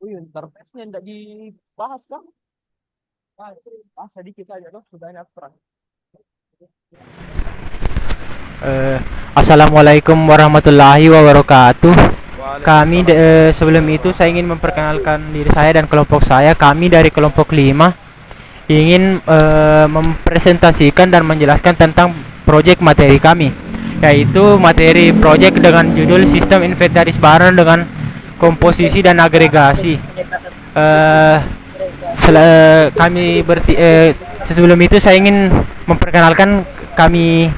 Interface-nya tidak dibahas kan? Bahas sedikit aja loh, sudah abstrak. Assalamualaikum warahmatullahi wabarakatuh. Kami Waalaikumsalam. sebelum itu saya ingin memperkenalkan diri saya dan kelompok saya. Kami dari kelompok 5 ingin mempresentasikan dan menjelaskan tentang proyek materi kami, yaitu materi proyek dengan judul Sistem Inventaris Barang dengan Komposisi dan Agregasi. Eh, Sebelum itu saya ingin memperkenalkan kami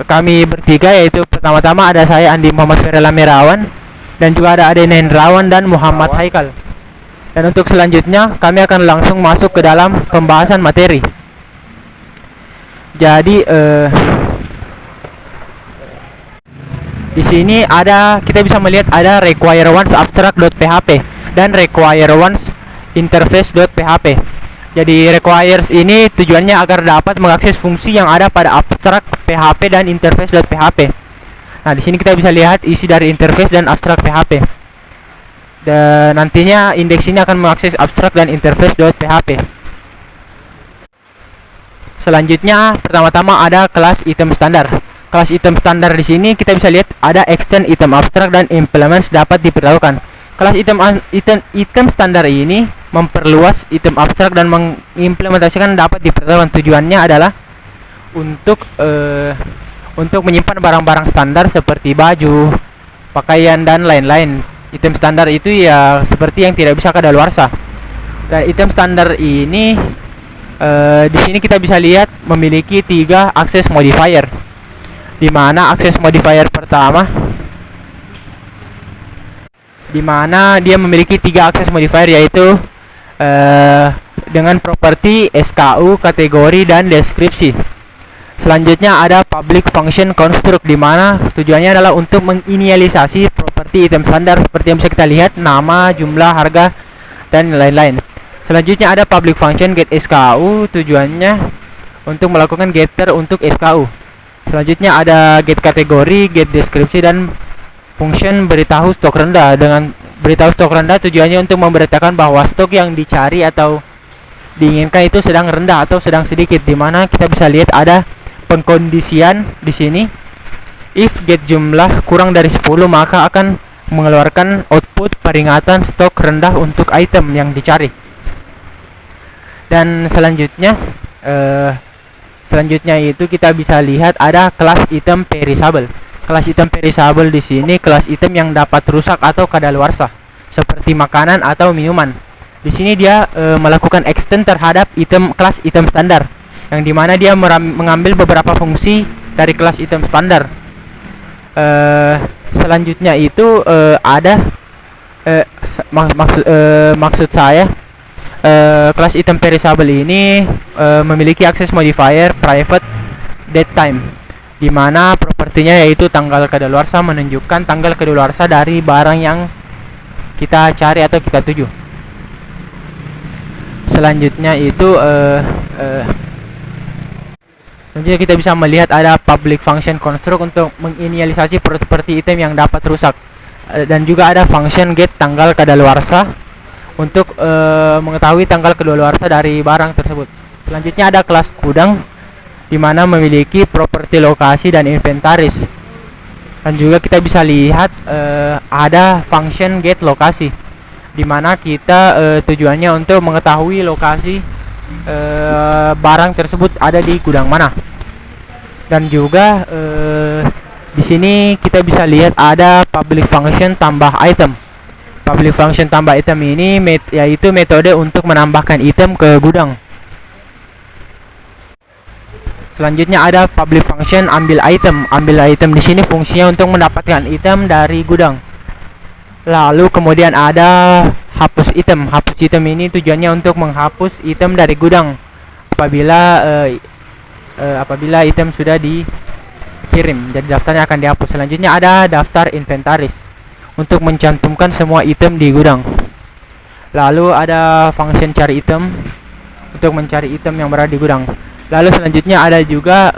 kami bertiga, yaitu pertama-tama ada saya Andi Muhammad Ferela Merawan, dan juga ada Aden Hendrawan dan Muhammad Rawan. Haikal. Dan untuk selanjutnya kami akan langsung masuk ke dalam pembahasan materi. Jadi di sini kita bisa melihat ada require once abstract.php dan require once interface.php. Jadi requires ini tujuannya agar dapat mengakses fungsi yang ada pada abstrak PHP dan interface.php. Nah, di sini kita bisa lihat isi dari interface dan abstrak PHP. Dan nantinya indeks ini akan mengakses abstrak dan interface.php. Selanjutnya, pertama-tama ada kelas item standar. Kelas item standar di sini kita bisa lihat ada extend item abstrak dan implements dapat dipertaruhkan. Kelas item standar ini memperluas item abstrak dan mengimplementasikan dapat dipertaruhkan. Tujuannya adalah untuk menyimpan barang-barang standar seperti baju, pakaian dan lain-lain. Item standar itu ya seperti yang tidak bisa kadaluarsa. Dan item standar ini di sini kita bisa lihat memiliki 3 akses modifier. Di mana akses modifier pertama dia memiliki 3 akses modifier, yaitu dengan properti SKU, kategori dan deskripsi. Selanjutnya ada public function construct, di mana tujuannya adalah untuk menginisialisasi properti item standar seperti yang bisa kita lihat, nama, jumlah, harga dan lain-lain. Selanjutnya ada public function get SKU, tujuannya untuk melakukan getter untuk SKU. Selanjutnya ada get kategori, get deskripsi dan function beritahu stok rendah. Dengan beritahu stok rendah tujuannya untuk memberitakan bahwa stok yang dicari atau diinginkan itu sedang rendah atau sedang sedikit, di mana kita bisa lihat ada pengkondisian di sini. If get jumlah kurang dari 10, maka akan mengeluarkan output peringatan stok rendah untuk item yang dicari. Dan selanjutnya itu kita bisa lihat ada kelas item perishable. Kelas item perishable di sini kelas item yang dapat rusak atau kadaluarsa, seperti makanan atau minuman. Di sini dia melakukan extend terhadap kelas item standar, yang dimana dia mengambil beberapa fungsi dari kelas item standar. Selanjutnya itu maksud saya kelas item perishable ini memiliki akses modifier private date time, di mana propertinya yaitu tanggal kadaluarsa, menunjukkan tanggal kadaluarsa dari barang yang kita cari atau kita tuju. Selanjutnya kita bisa melihat ada public function construct untuk menginisialisasi properti item yang dapat rusak, dan juga ada function get tanggal kadaluarsa untuk mengetahui tanggal kadaluarsa dari barang tersebut. Selanjutnya ada kelas gudang, di mana memiliki properti lokasi dan inventaris. Dan juga kita bisa lihat ada function get lokasi, di mana kita tujuannya untuk mengetahui lokasi barang tersebut ada di gudang mana. Dan juga di sini kita bisa lihat ada public function tambah item. Public function tambah item ini yaitu metode untuk menambahkan item ke gudang. Selanjutnya ada public function ambil item. Ambil item di sini fungsinya untuk mendapatkan item dari gudang. Lalu kemudian ada hapus item. Hapus item ini tujuannya untuk menghapus item dari gudang apabila item sudah dikirim. Jadi daftarnya akan dihapus. Selanjutnya ada daftar inventaris untuk mencantumkan semua item di gudang. Lalu ada function cari item untuk mencari item yang berada di gudang. Lalu selanjutnya ada juga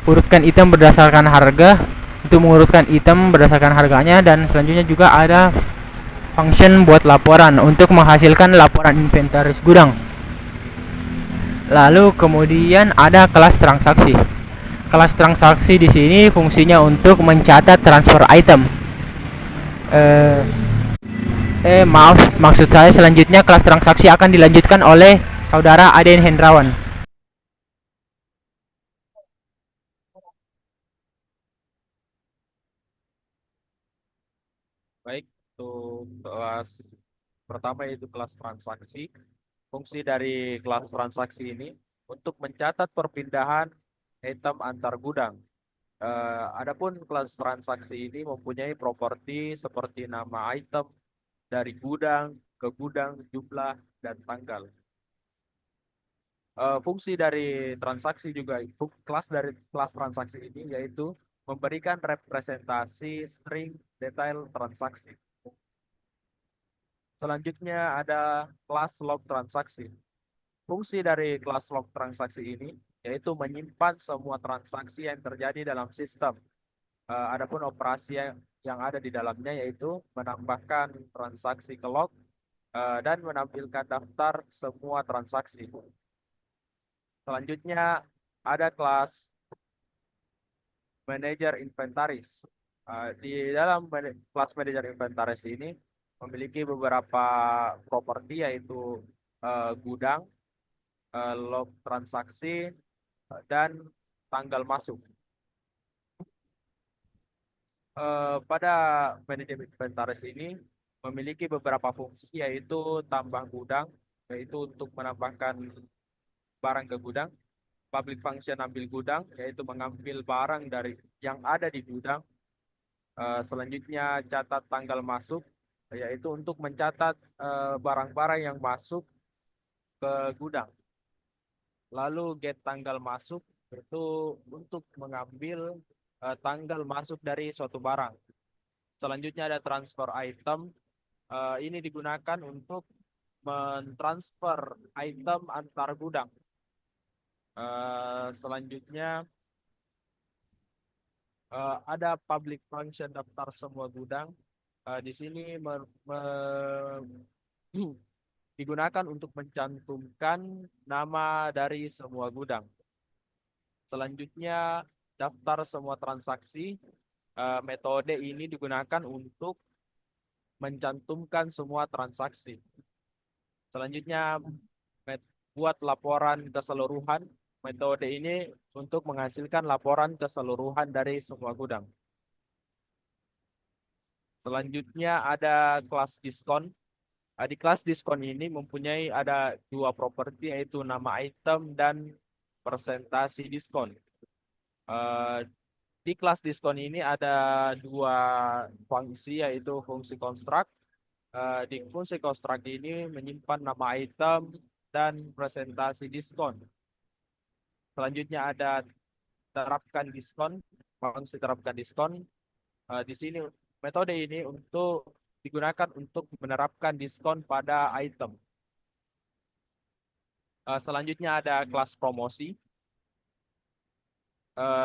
urutkan item berdasarkan harga, untuk mengurutkan item berdasarkan harganya. Dan selanjutnya juga ada function buat laporan untuk menghasilkan laporan inventaris gudang. Lalu kemudian ada kelas transaksi. Kelas transaksi di sini fungsinya untuk mencatat transfer item. Maaf, maksud saya selanjutnya kelas transaksi akan dilanjutkan oleh saudara Aden Hendrawan. Baik, untuk kelas pertama yaitu kelas transaksi. Fungsi dari kelas transaksi ini untuk mencatat perpindahan item antar gudang. Adapun kelas transaksi ini mempunyai properti seperti nama item dari gudang ke gudang, jumlah, dan tanggal. Fungsi dari transaksi juga, kelas dari kelas transaksi ini yaitu memberikan representasi string detail transaksi. Selanjutnya ada kelas log transaksi. Fungsi dari kelas log transaksi ini yaitu menyimpan semua transaksi yang terjadi dalam sistem. Adapun operasi yang ada di dalamnya yaitu menambahkan transaksi ke log dan menampilkan daftar semua transaksi. Selanjutnya ada kelas manager inventaris. Di dalam kelas manager inventaris ini memiliki beberapa properti yaitu gudang, log transaksi, dan tanggal masuk. Pada manajer inventaris ini memiliki beberapa fungsi yaitu tambah gudang, yaitu untuk menambahkan barang ke gudang, public function ambil gudang, yaitu mengambil barang dari yang ada di gudang. Selanjutnya catat tanggal masuk, yaitu untuk mencatat barang-barang yang masuk ke gudang. Lalu get tanggal masuk itu untuk mengambil tanggal masuk dari suatu barang. Selanjutnya ada transfer item. Ini digunakan untuk mentransfer item antar gudang. Selanjutnya ada public function daftar semua gudang. Di sini digunakan untuk mencantumkan nama dari semua gudang. Selanjutnya daftar semua transaksi. Metode ini digunakan untuk mencantumkan semua transaksi. Selanjutnya buat laporan keseluruhan. Metode ini untuk menghasilkan laporan keseluruhan dari semua gudang. Selanjutnya ada kelas diskon. Di kelas diskon ini mempunyai ada dua properti yaitu nama item dan persentasi diskon. Di kelas diskon ini ada dua fungsi yaitu fungsi construct. Di fungsi construct ini menyimpan nama item dan presentasi diskon. Selanjutnya ada terapkan diskon, fungsi terapkan diskon. Di sini metode ini digunakan untuk menerapkan diskon pada item. Selanjutnya ada kelas promosi.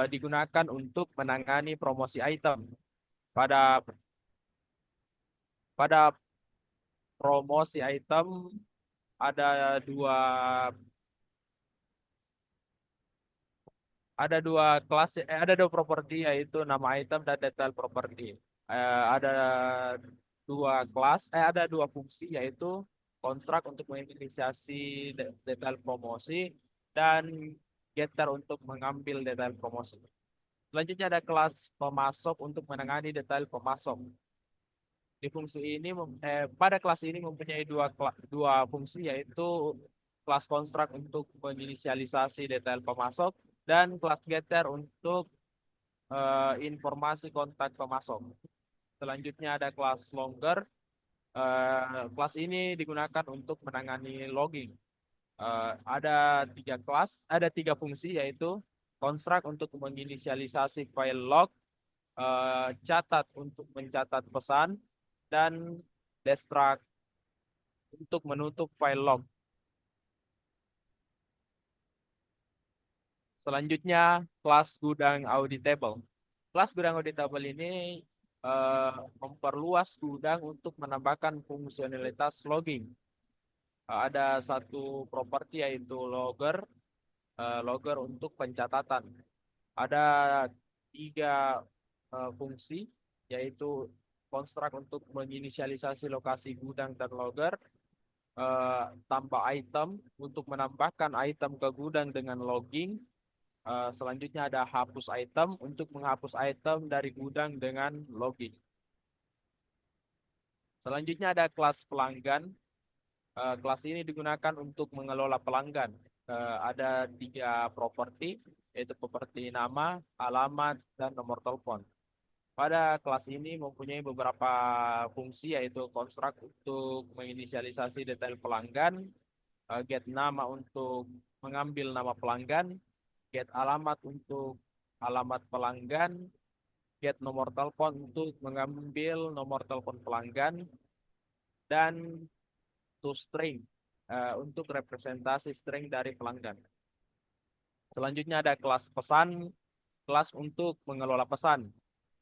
Digunakan untuk menangani promosi item. Pada promosi item ada dua properti yaitu nama item dan detail properti. Ada dua fungsi yaitu construct untuk menginisiasi detail promosi dan getter untuk mengambil detail promosi. Selanjutnya ada kelas pemasok untuk menangani detail pemasok. Pada kelas ini mempunyai dua fungsi yaitu kelas construct untuk menginisialisasi detail pemasok dan kelas getter untuk informasi kontak pemasok. Selanjutnya ada kelas logger. Kelas ini digunakan untuk menangani logging. Ada tiga fungsi yaitu construct untuk menginisialisasi file log, catat untuk mencatat pesan, dan destruct untuk menutup file log. Selanjutnya kelas gudang auditable. Kelas gudang auditable ini memperluas gudang untuk menambahkan fungsionalitas logging. Ada satu properti yaitu logger, logger untuk pencatatan. Ada tiga fungsi, yaitu konstruk untuk menginisialisasi lokasi gudang dan logger, tambah item untuk menambahkan item ke gudang dengan logging. Selanjutnya ada hapus item untuk menghapus item dari gudang dengan logging. Selanjutnya ada kelas pelanggan. Kelas ini digunakan untuk mengelola pelanggan. Ada tiga properti, yaitu properti nama, alamat, dan nomor telepon. Pada kelas ini mempunyai beberapa fungsi, yaitu konstruk untuk menginisialisasi detail pelanggan, get nama untuk mengambil nama pelanggan, get alamat untuk alamat pelanggan, get nomor telepon untuk mengambil nomor telepon pelanggan, dan toString untuk representasi string dari pelanggan. Selanjutnya ada kelas pesan, kelas untuk mengelola pesan.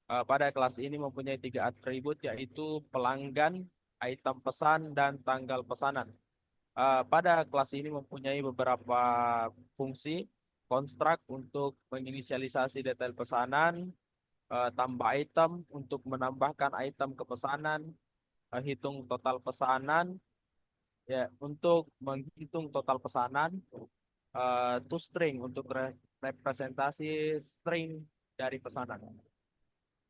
Pada kelas ini mempunyai tiga atribut, yaitu pelanggan, item pesan, dan tanggal pesanan. Pada kelas ini mempunyai beberapa fungsi, konstruk untuk menginisialisasi detail pesanan, tambah item untuk menambahkan item ke pesanan, hitung total pesanan, ya untuk menghitung total pesanan, toString untuk representasi string dari pesanan.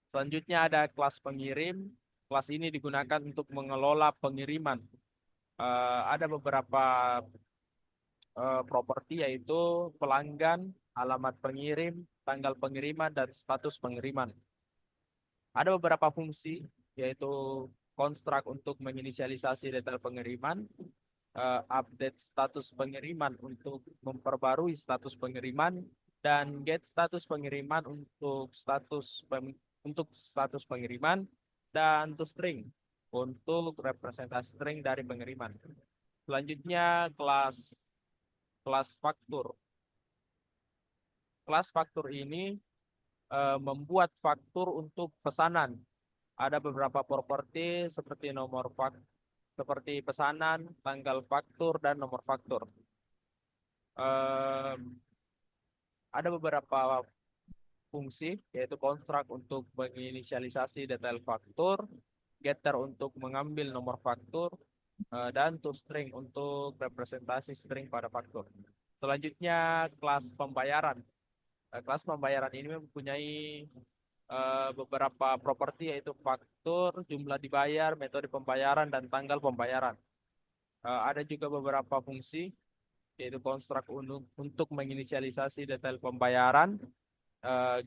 Selanjutnya ada kelas pengirim. Kelas ini digunakan untuk mengelola pengiriman. Ada beberapa properti, yaitu pelanggan, alamat pengirim, tanggal pengiriman, dan status pengiriman. Ada beberapa fungsi, yaitu konstruk untuk menginisialisasi detail pengiriman, update status pengiriman untuk memperbarui status pengiriman, dan get status pengiriman untuk status pengiriman, dan toString untuk representasi string dari pengiriman. Selanjutnya kelas faktur. Kelas faktur ini membuat faktur untuk pesanan. Ada beberapa properti seperti seperti pesanan, tanggal faktur, dan nomor faktur. Ada beberapa fungsi, yaitu konstruk untuk menginisialisasi detail faktur, getter untuk mengambil nomor faktur, dan toString untuk representasi string pada faktur. Selanjutnya kelas pembayaran. Kelas pembayaran ini mempunyai beberapa properti, yaitu faktur, jumlah dibayar, metode pembayaran, dan tanggal pembayaran. Ada juga beberapa fungsi, yaitu konstruk untuk menginisialisasi detail pembayaran,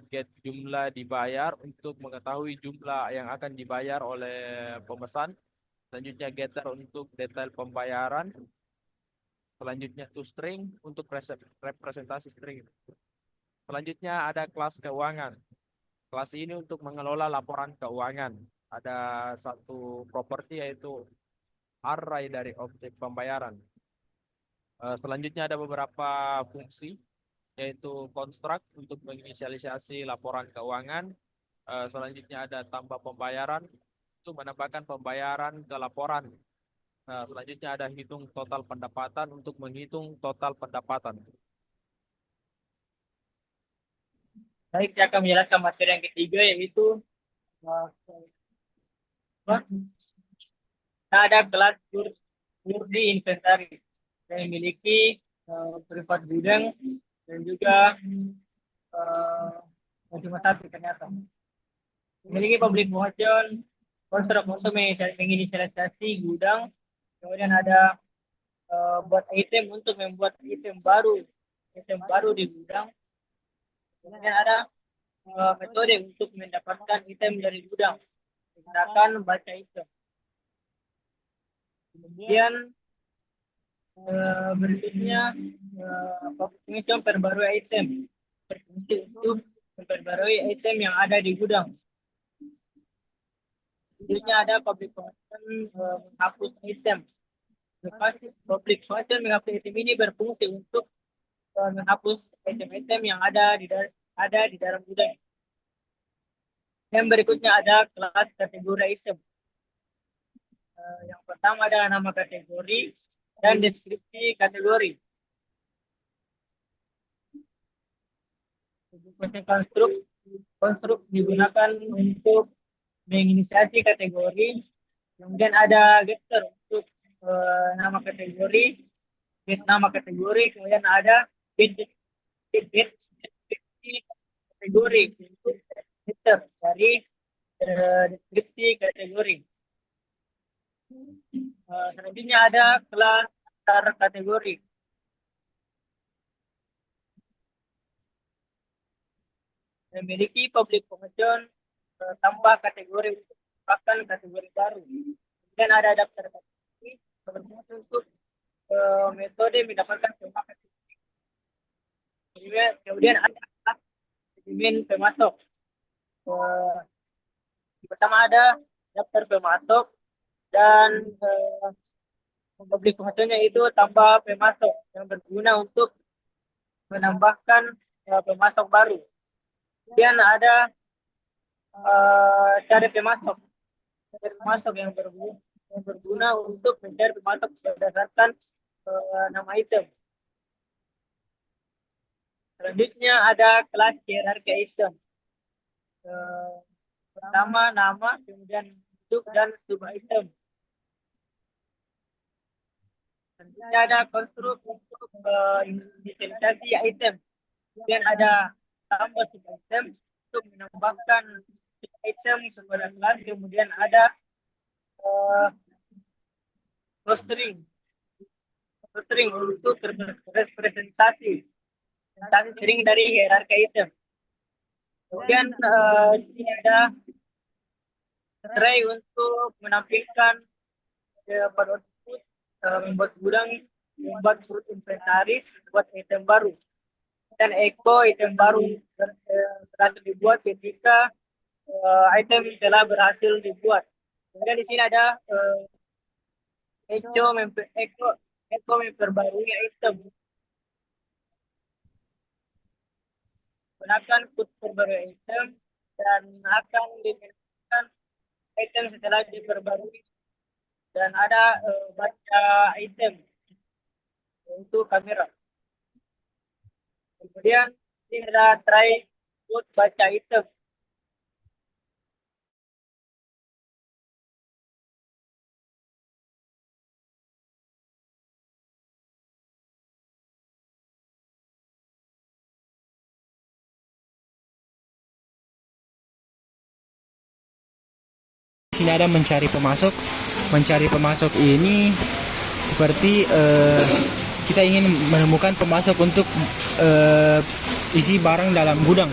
get jumlah dibayar untuk mengetahui jumlah yang akan dibayar oleh pemesan. Selanjutnya getter untuk detail pembayaran. Selanjutnya toString untuk representasi string. Selanjutnya ada kelas keuangan. Kelas ini untuk mengelola laporan keuangan. Ada satu properti, yaitu array dari objek pembayaran. Selanjutnya ada beberapa fungsi, yaitu konstruk untuk menginisialisasi laporan keuangan. Selanjutnya ada tambah pembayaran untuk menambahkan pembayaran ke laporan. Selanjutnya ada hitung total pendapatan untuk menghitung total pendapatan. Baik, saya akan menjelaskan materi yang ketiga, yaitu ada kelas Purdi inventaris yang memiliki privat gudang dan juga cuma satu ternyata. Memiliki public function, konstruk untuk menginisialisasi gudang, kemudian ada buat item untuk membuat item baru di gudang. Kemudian ada metode untuk mendapatkan item dari gudang, menggunakan baca item. Kemudian berikutnya fungsi memperbarui item, berfungsi untuk memperbarui item yang ada di gudang. Selanjutnya ada public function menghapus item. Public function menghapus item ini berfungsi untuk menghapus item-item yang ada di dalam gudang. Yang berikutnya ada kelas kategori item. Yang pertama ada nama kategori dan deskripsi kategori. Konstruk digunakan untuk menginisiasi kategori. Kemudian ada getter untuk nama kategori, get nama kategori. Kemudian ada get deskripsi kategori untuk getter dari deskripsi kategori. Selanjutnya ada kelas antar kategori. Memiliki public function tanpa kategori untuk merupakan kategori baru. Dan ada daftar kategori berfungsi untuk metode mendapatkan semua kategori. Kemudian ada segmen pemasok. Pertama ada daftar pemasok dan public functionnya itu tanpa pemasok yang berguna untuk menambahkan pemasok baru. Kemudian ada cari pemasok. Cari pemasok yang berguna untuk mencari pemasok berdasarkan nama item. Selanjutnya ada kelas hierarki item. Pertama nama, kemudian bentuk dan sub item. Selanjutnya ada konstruk untuk inisialisasi item. Kemudian ada tambah sub item untuk menambahkan sub item kepada kelas. Kemudian ada clustering untuk representasi string dari hierarki item. Kemudian di sini ada tray untuk menampilkan pada output, membuat gudang, membuat fruit inventaris, membuat item baru. Dan echo item baru berhasil dibuat ketika item telah berhasil dibuat. Kemudian di sini ada echo memperbarui item. Gunakan put perbarui item dan akan dimainkan item setelah diperbarui. Dan ada baca item untuk kamera. Kemudian ini ada try put baca item. Sini ada mencari pemasok. Mencari pemasok ini seperti kita ingin menemukan pemasok untuk isi barang dalam gudang.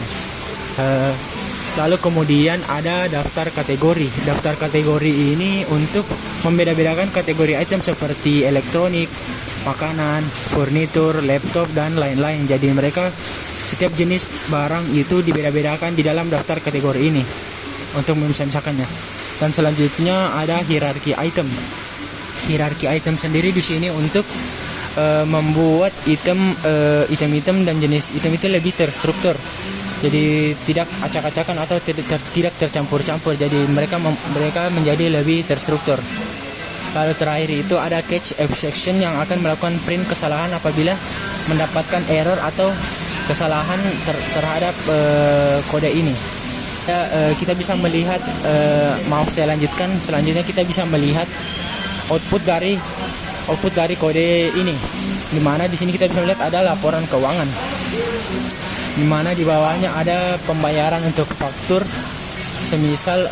Lalu kemudian ada daftar kategori. Daftar kategori ini untuk membeda-bedakan kategori item seperti elektronik, makanan, furnitur, laptop, dan lain-lain. Jadi mereka setiap jenis barang itu dibeda-bedakan di dalam daftar kategori ini untuk memisah-misahkannya. Dan selanjutnya ada hierarki item. Hierarki item sendiri di sini untuk membuat item-item dan jenis item itu lebih terstruktur. Jadi tidak acak-acakan atau tidak tercampur-campur. Jadi mereka menjadi lebih terstruktur. Lalu terakhir itu ada catch exception yang akan melakukan print kesalahan apabila mendapatkan error atau kesalahan terhadap kode ini. Kita bisa melihat, maaf saya lanjutkan, selanjutnya kita bisa melihat output dari kode ini, dimana di sini kita bisa melihat ada laporan keuangan, dimana di bawahnya ada pembayaran untuk faktur. Semisal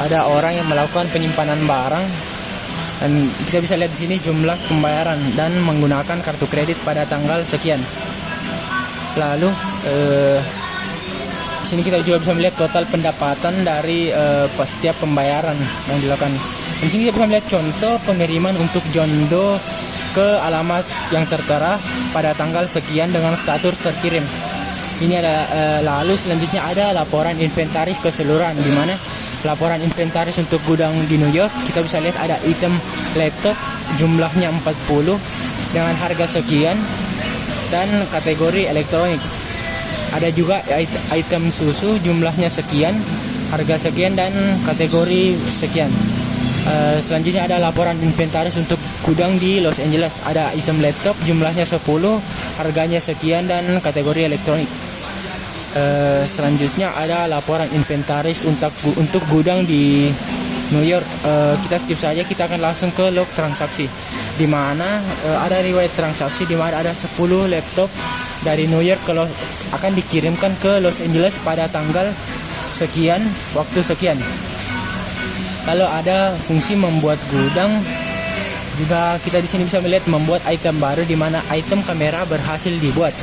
ada orang yang melakukan penyimpanan barang, dan kita bisa lihat di sini jumlah pembayaran dan menggunakan kartu kredit pada tanggal sekian. Lalu di sini kita juga bisa melihat total pendapatan dari setiap pembayaran yang dilakukan. Di sini kita bisa melihat contoh pengiriman untuk John Doe ke alamat yang tertera pada tanggal sekian dengan status terkirim. Ini ada lalu selanjutnya ada laporan inventaris keseluruhan, di mana laporan inventaris untuk gudang di New York kita bisa lihat ada item laptop jumlahnya 40 dengan harga sekian dan kategori elektronik. Ada juga item susu jumlahnya sekian, harga sekian dan kategori sekian. Selanjutnya ada laporan inventaris untuk gudang di Los Angeles. Ada item laptop jumlahnya 10, harganya sekian dan kategori elektronik. Selanjutnya ada laporan inventaris untuk gudang di New York. Kita skip saja, kita akan langsung ke log transaksi, di mana ada riwayat transaksi di mana ada 10 laptop dari New York kalau akan dikirimkan ke Los Angeles pada tanggal sekian, waktu sekian. Lalu ada fungsi membuat gudang. Juga kita di sini bisa melihat membuat item baru di mana item kamera berhasil dibuat.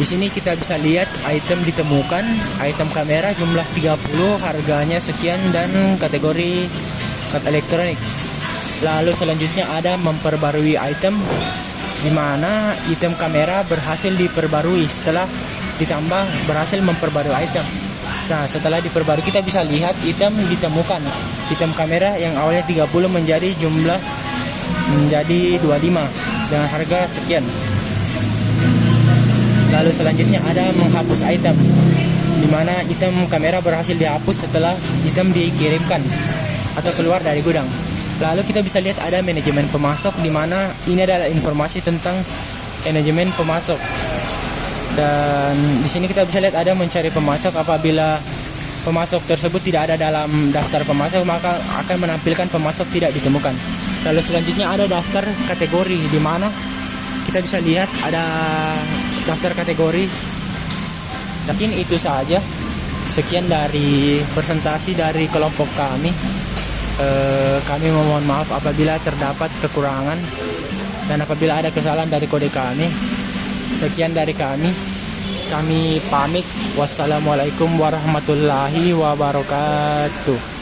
Di sini kita bisa lihat item ditemukan, item kamera jumlah 30, harganya sekian dan kategori elektronik. Lalu selanjutnya ada memperbarui item, di mana item kamera berhasil diperbarui setelah ditambah berhasil memperbarui item. Nah, setelah diperbarui kita bisa lihat item ditemukan. Item kamera yang awalnya 30 menjadi 25 dengan harga sekian. Lalu selanjutnya ada menghapus item, di mana item kamera berhasil dihapus setelah item dikirimkan atau keluar dari gudang. Lalu kita bisa lihat ada manajemen pemasok, di mana ini adalah informasi tentang manajemen pemasok. Dan di sini kita bisa lihat ada mencari pemasok. Apabila pemasok tersebut tidak ada dalam daftar pemasok, maka akan menampilkan pemasok tidak ditemukan. Lalu selanjutnya ada daftar kategori, di mana kita bisa lihat ada daftar kategori. Mungkin itu saja. Sekian dari presentasi dari kelompok kami. Kami memohon maaf apabila terdapat kekurangan dan apabila ada kesalahan dari kode kami. Sekian dari kami. Kami pamit. Wassalamualaikum warahmatullahi wabarakatuh.